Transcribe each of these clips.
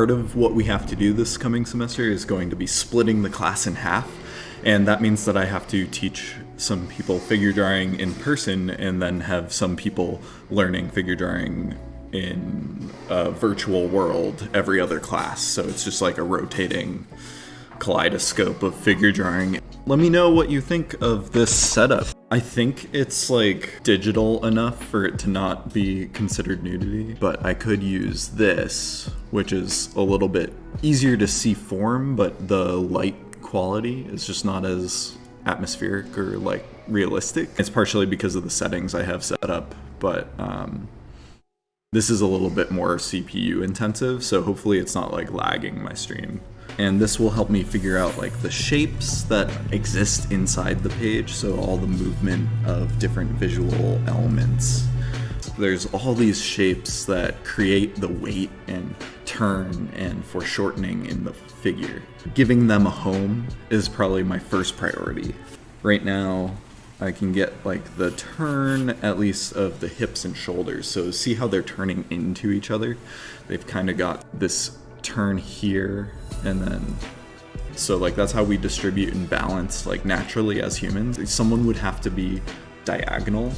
part of what we have to do this coming semester is going to be splitting the class in half. And that means that I have to teach some people figure drawing in person and then have some people learning figure drawing in a virtual world every other class. So it's just like a rotating kaleidoscope of figure drawing. Let me know what you think of this setup. I think it's like digital enough for it to not be considered nudity, but I could use this, which is a little bit easier to see form, but the light quality is just not as atmospheric or like realistic. It's partially because of the settings I have set up, but this is a little bit more CPU intensive, so hopefully it's not like lagging my stream. And this will help me figure out like the shapes that exist inside the page, so all the movement of different visual elements. There's all these shapes that create the weight and turn and foreshortening in the figure. Giving them a home is probably my first priority. Right now, I can get like the turn at least of the hips and shoulders. So see how they're turning into each other? They've kind of got this turn here, and then so like that's how we distribute and balance like naturally as humans. Someone would have to be diagonal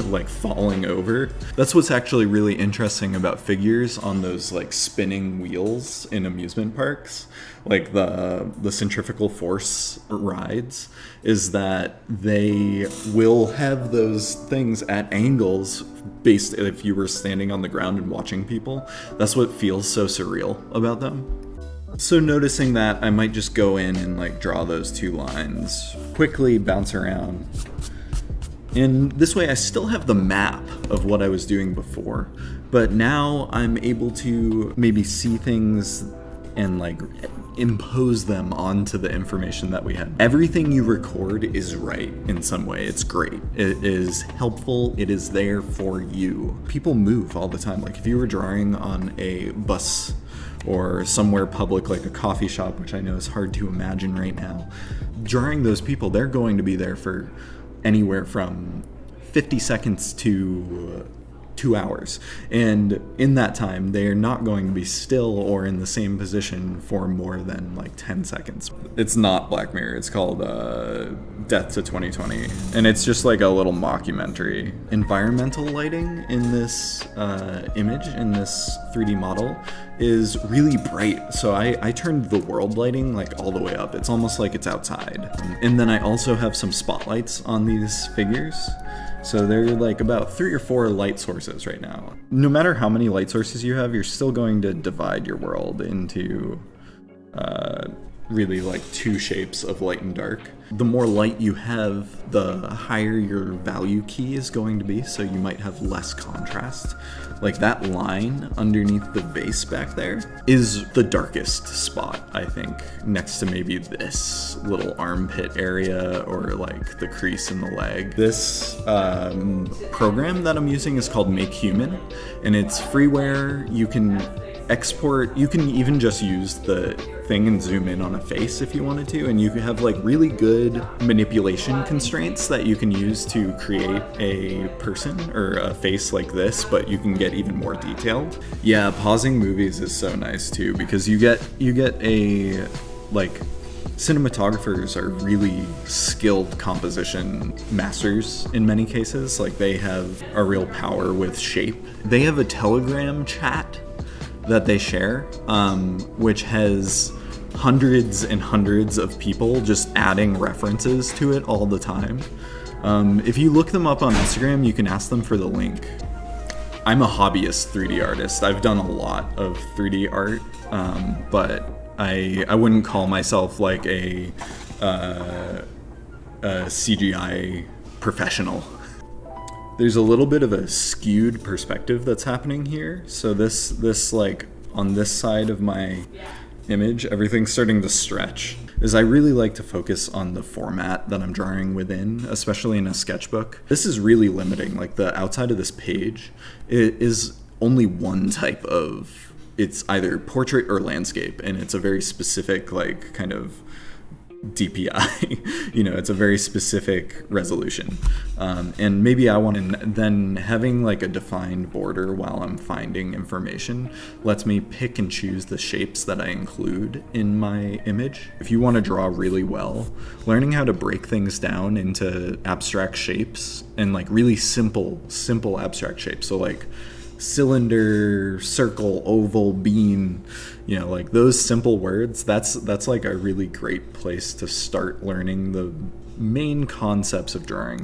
like falling over. That's what's actually really interesting about figures on those like spinning wheels in amusement parks, like the centrifugal force rides, is that they will have those things at angles based if you were standing on the ground and watching people. That's what feels so surreal about them. So noticing that, I might just go in and like draw those two lines, quickly bounce around. And this way I still have the map of what I was doing before, but now I'm able to maybe see things and like impose them onto the information that we had. Everything you record is right in some way. It's great. It is helpful. It is there for you. People move all the time. Like if you were drawing on a bus or somewhere public like a coffee shop, which I know is hard to imagine right now, drawing those people, they're going to be there for anywhere from 50 seconds to 2 hours. And in that time, they're not going to be still or in the same position for more than like 10 seconds. It's not Black Mirror. It's called Death to 2020. And it's just like a little mockumentary. Environmental lighting in this image, in this 3D model, is really bright. So I turned the world lighting like all the way up. It's almost like it's outside. And then I also have some spotlights on these figures. So they're like about 3 or 4 light sources right now. No matter how many light sources you have, you're still going to divide your world into really like 2 shapes of light and dark. The more light you have, the higher your value key is going to be, so you might have less contrast. Like that line underneath the vase back there is the darkest spot, I think, next to maybe this little armpit area or like the crease in the leg. This program that I'm using is called Make Human, and it's freeware. You can export, you can even just use the thing and zoom in on a face if you wanted to, and you can have like really good manipulation constraints that you can use to create a person or a face like this, but you can get even more detailed. Yeah, pausing movies is so nice too, because you get a like, cinematographers are really skilled composition masters in many cases. Like they have a real power with shape. They have a Telegram chat that they share, which has hundreds and hundreds of people just adding references to it all the time. If you look them up on Instagram, you can ask them for the link. I'm a hobbyist 3D artist. I've done a lot of 3D art, but I wouldn't call myself like a CGI professional. There's a little bit of a skewed perspective that's happening here. So this like on this side of my image, everything's starting to stretch. Is I really like to focus on the format that I'm drawing within, especially in a sketchbook. This is really limiting. Like the outside of this page, it is only one type of, it's either portrait or landscape, and it's a very specific like kind of DPI. It's a very specific resolution. And maybe I want to, then having like a defined border while I'm finding information lets me pick and choose the shapes that I include in my image. If you want to draw really well, learning how to break things down into abstract shapes and like really simple abstract shapes. So like cylinder, circle, oval, beam, like those simple words, that's like a really great place to start learning the main concepts of drawing.